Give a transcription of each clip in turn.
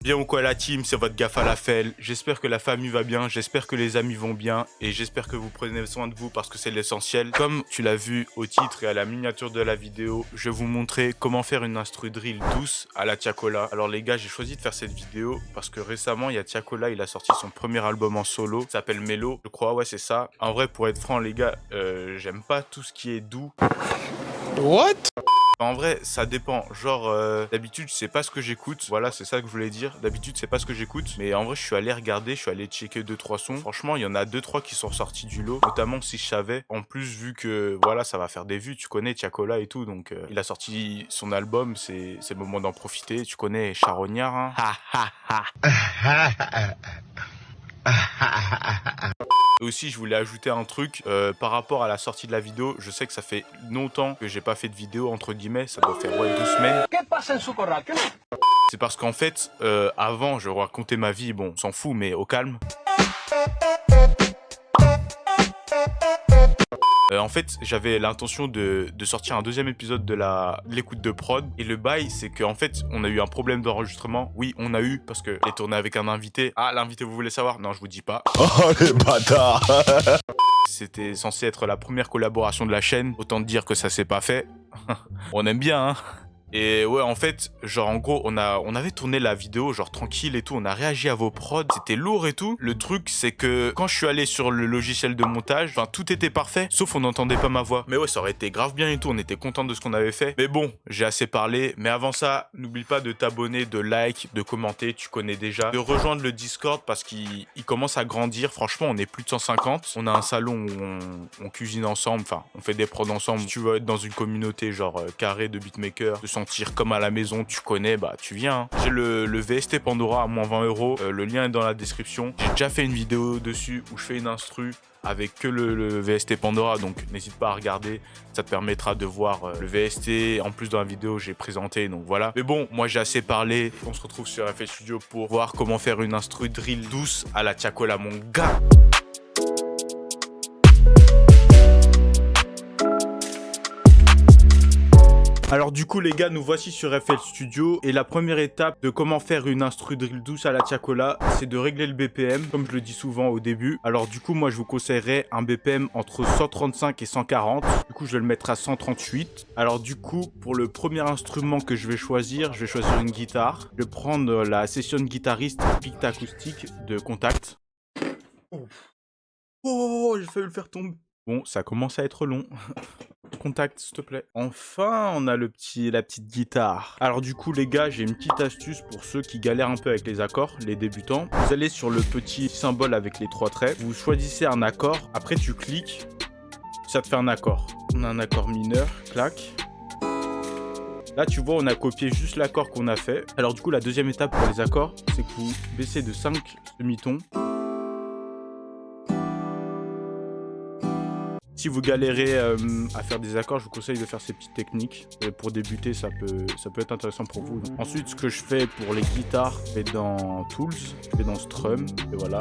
Bien ou quoi la team, c'est votre gaffe à la Fell. J'espère que la famille va bien, j'espère que les amis vont bien et j'espère que vous prenez soin de vous parce que c'est l'essentiel. Comme tu l'as vu au titre et à la miniature de la vidéo, je vais vous montrer comment faire une instru drill douce à la Tiakola. Alors les gars, j'ai choisi de faire cette vidéo parce que récemment, il y a Tiakola, il a sorti son premier album en solo, ça s'appelle Mello, je crois, ouais c'est ça. En vrai, pour être franc les gars, j'aime pas tout ce qui est doux. What? En vrai, ça dépend. Genre, d'habitude, c'est pas ce que j'écoute. Voilà, c'est ça que je voulais dire. D'habitude, c'est pas ce que j'écoute. Mais en vrai, je suis allé regarder, je suis allé checker 2-3 sons. Franchement, il y en a 2-3 qui sont sortis du lot. Notamment si je savais. En plus, vu que, voilà, ça va faire des vues. Tu connais Tiakola et tout. Donc, il a sorti son album. C'est le moment d'en profiter. Tu connais Charognard, hein. Et aussi, je voulais ajouter un truc par rapport à la sortie de la vidéo. Je sais que ça fait longtemps que j'ai pas fait de vidéo, entre guillemets. Ça doit faire 2 semaines. C'est parce qu'en fait, avant, je racontais ma vie. Bon, on s'en fout, mais au calme. En fait, j'avais l'intention de sortir un deuxième épisode de l'écoute de prod. Et le bail, c'est qu'en fait, on a eu un problème d'enregistrement. Oui, on a eu, parce que j'ai tourné avec un invité. Ah, l'invité, vous voulez savoir? Non, je vous dis pas. Oh les bâtards. C'était censé être la première collaboration de la chaîne. Autant dire que ça s'est pas fait. On aime bien, hein. Et ouais, en fait, genre en gros, on avait tourné la vidéo genre tranquille et tout, on a réagi à vos prods, c'était lourd et tout. Le truc, c'est que quand je suis allé sur le logiciel de montage, enfin tout était parfait, sauf on n'entendait pas ma voix. Mais ouais, ça aurait été grave bien et tout, on était content de ce qu'on avait fait. Mais bon, j'ai assez parlé, mais avant ça, n'oublie pas de t'abonner, de like, de commenter, tu connais déjà, de rejoindre le Discord parce qu'il commence à grandir. Franchement, on est plus de 150. On a un salon où on cuisine ensemble, enfin, on fait des prods ensemble. Si tu veux être dans une communauté genre carré de beatmakers, de sentir comme à la maison, tu connais, bah tu viens. J'ai le VST Pandora à moins 20 €. Le lien est dans la description. J'ai déjà fait une vidéo dessus où je fais une instru avec que le VST Pandora, donc n'hésite pas à regarder, ça te permettra de voir le VST. En plus, dans la vidéo, j'ai présenté, donc voilà. Mais bon, moi j'ai assez parlé. On se retrouve sur FL Studio pour voir comment faire une instru drill douce à la Tiakola, mon gars. Alors du coup les gars, nous voici sur FL Studio et la première étape de comment faire une instru drill douce à la Tiakola, c'est de régler le BPM, comme je le dis souvent au début. Alors du coup, moi je vous conseillerais un BPM entre 135 et 140. Du coup, je vais le mettre à 138. Alors du coup, pour le premier instrument que je vais choisir une guitare. Je vais prendre la session guitariste Pict acoustique de Contact. Oh, j'ai failli le faire tomber. Bon, ça commence à être long. Contact, s'il te plaît. Enfin, on a la petite guitare. Alors du coup, les gars, j'ai une petite astuce pour ceux qui galèrent un peu avec les accords, les débutants. Vous allez sur le petit symbole avec les 3 traits. Vous choisissez un accord. Après, tu cliques. Ça te fait un accord. On a un accord mineur. Clac. Là, tu vois, on a copié juste l'accord qu'on a fait. Alors du coup, la deuxième étape pour les accords, c'est que vous baissez de 5 demi-tons. Si vous galérez à faire des accords, je vous conseille de faire ces petites techniques. Et pour débuter, ça peut être intéressant pour vous. Ensuite, ce que je fais pour les guitares, je vais dans Tools, je vais dans Strum, et voilà.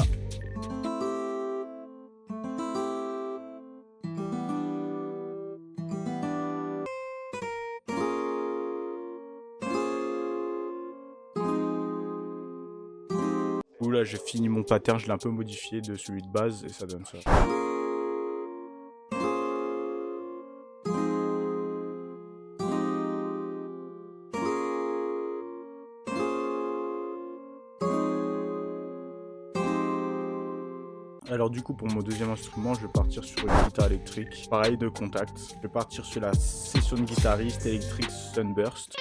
Là, j'ai fini mon pattern, je l'ai un peu modifié de celui de base, et ça donne ça. Alors du coup, pour mon deuxième instrument, je vais partir sur une guitare électrique, pareil de Contact. Je vais partir sur la session guitariste électrique Sunburst.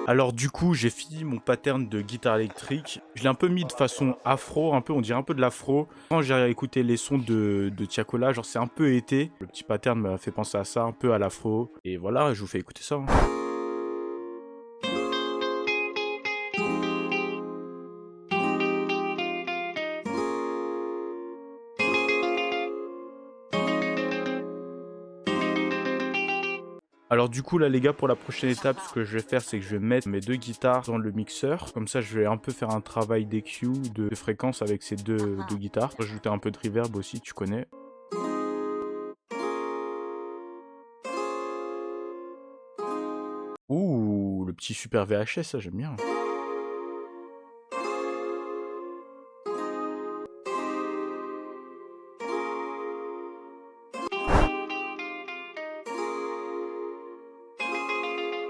Alors du coup, j'ai fini mon pattern de guitare électrique. Je l'ai un peu mis de façon afro, un peu, on dirait un peu de l'afro. Quand j'ai écouté les sons de Tiakola, genre c'est un peu été. Le petit pattern m'a fait penser à ça, un peu à l'afro. Et voilà, je vous fais écouter ça. Alors du coup là les gars, pour la prochaine étape, ce que je vais faire, c'est que je vais mettre mes deux guitares dans le mixeur. Comme ça je vais un peu faire un travail d'EQ, de fréquence avec ces deux guitares. Rajouter un peu de reverb aussi, tu connais. Ouh, le petit super VHS, ça j'aime bien.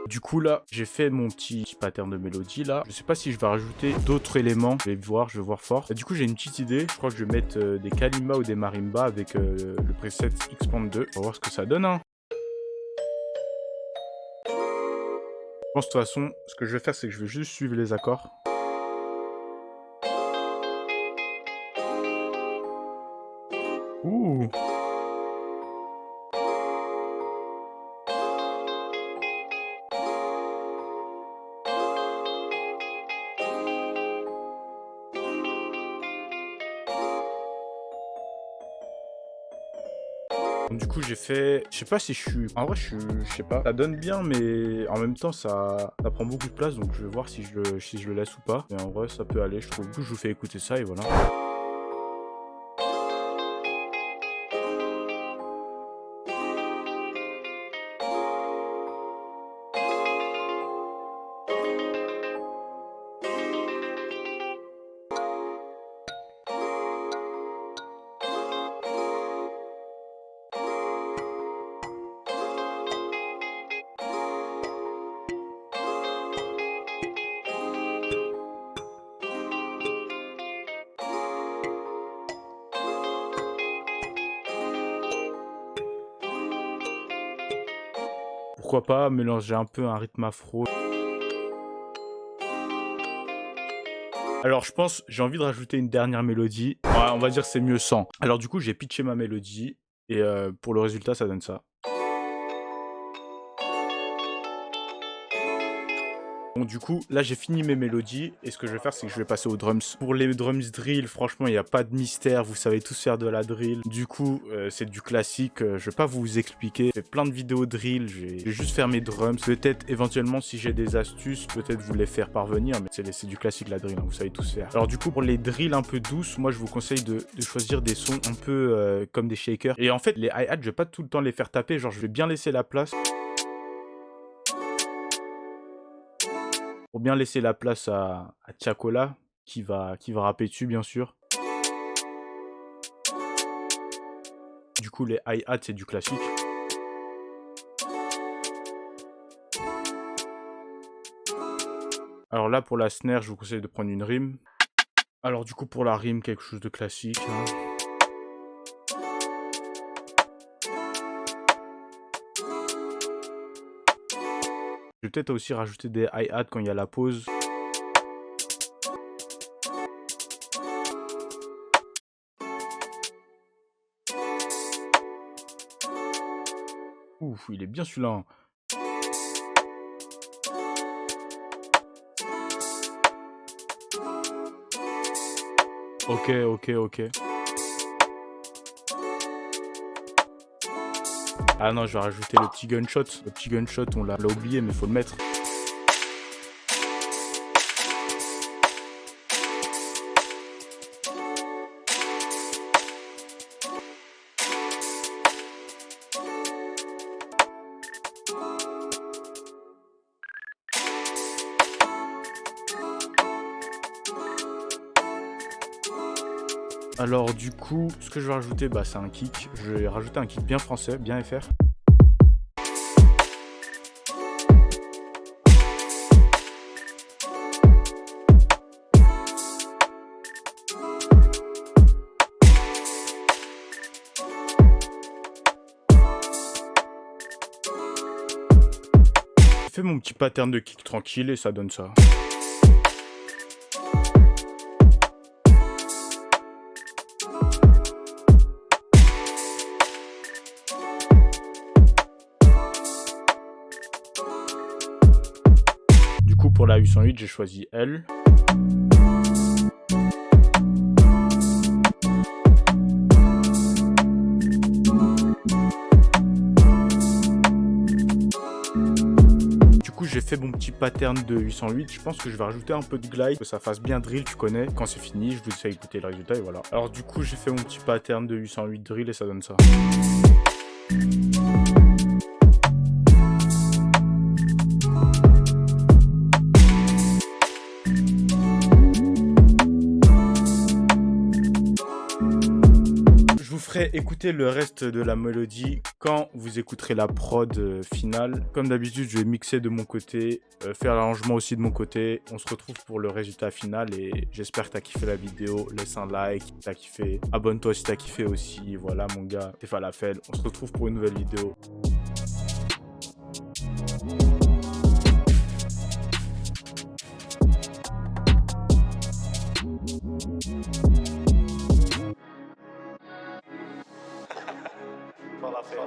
Du coup là, j'ai fait mon petit pattern de mélodie là. Je sais pas si je vais rajouter d'autres éléments. Je vais voir fort. Et du coup j'ai une petite idée. Je crois que je vais mettre des kalimba ou des marimba avec le preset Expand 2. On va voir ce que ça donne. Hein. Je pense de toute façon, ce que je vais faire, c'est que je vais juste suivre les accords. Ouh. Du coup j'ai fait, je sais pas si je suis, en vrai je sais pas, ça donne bien mais en même temps ça prend beaucoup de place, donc je vais voir si je le laisse ou pas. Mais en vrai ça peut aller, je trouve. Du coup je vous fais écouter ça et voilà. Pourquoi pas mélanger un peu un rythme afro. Alors je pense, j'ai envie de rajouter une dernière mélodie. Ouais, on va dire c'est mieux sans. Alors du coup j'ai pitché ma mélodie et pour le résultat ça donne ça. Bon du coup, là j'ai fini mes mélodies et ce que je vais faire c'est que je vais passer aux drums. Pour les drums drill, franchement il n'y a pas de mystère, vous savez tous faire de la drill. Du coup c'est du classique, je vais pas vous expliquer. J'ai fait plein de vidéos drill, je vais juste faire mes drums. Peut-être éventuellement si j'ai des astuces, peut-être vous les faire parvenir, mais c'est du classique la drill, hein, vous savez tous faire. Alors du coup pour les drills un peu douces, moi je vous conseille de choisir des sons un peu comme des shakers. Et en fait les hi-hats je vais pas tout le temps les faire taper, genre je vais bien laisser la place. Pour bien laisser la place à Tiakola, qui va rapper dessus, bien sûr. Du coup, les hi-hats, c'est du classique. Alors là, pour la snare, je vous conseille de prendre une rime. Alors du coup, pour la rime, quelque chose de classique. Hein. Je vais peut-être aussi rajouter des hi-hats quand il y a la pause. Ouf, il est bien celui-là. Hein. Ok. Ah non, je vais rajouter le petit gunshot. Le petit gunshot, on l'a oublié, mais faut le mettre. Alors du coup, ce que je vais rajouter, bah, c'est un kick. Je vais rajouter un kick bien français, bien FR. J'ai fait mon petit pattern de kick tranquille et ça donne ça. Du coup, pour la 808, j'ai choisi L. J'ai fait mon petit pattern de 808, je pense que je vais rajouter un peu de glide, que ça fasse bien drill, tu connais. Quand c'est fini, je vous laisse écouter le résultat et voilà. Alors du coup, j'ai fait mon petit pattern de 808 drill et ça donne ça. Je vous ferai écouter le reste de la mélodie quand vous écouterez la prod finale. Comme d'habitude, je vais mixer de mon côté, faire l'arrangement aussi de mon côté. On se retrouve pour le résultat final et j'espère que t'as kiffé la vidéo. Laisse un like si t'as kiffé. Abonne-toi si t'as kiffé aussi. Voilà mon gars, t'es falafel. On se retrouve pour une nouvelle vidéo. Falafel.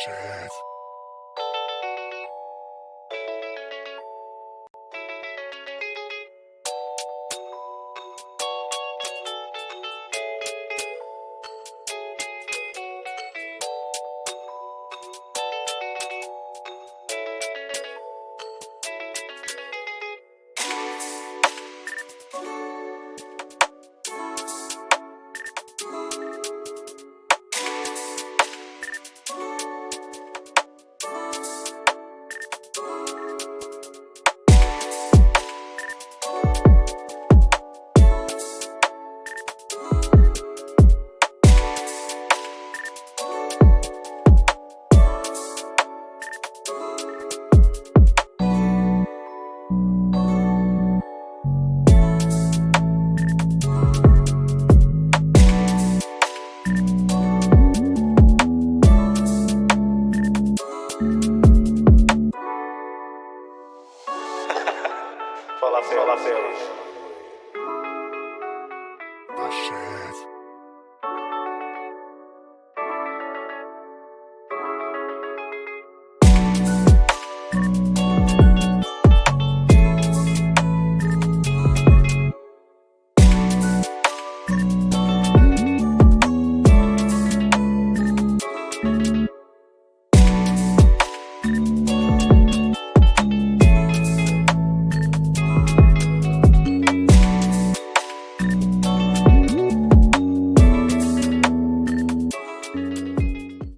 Falafel.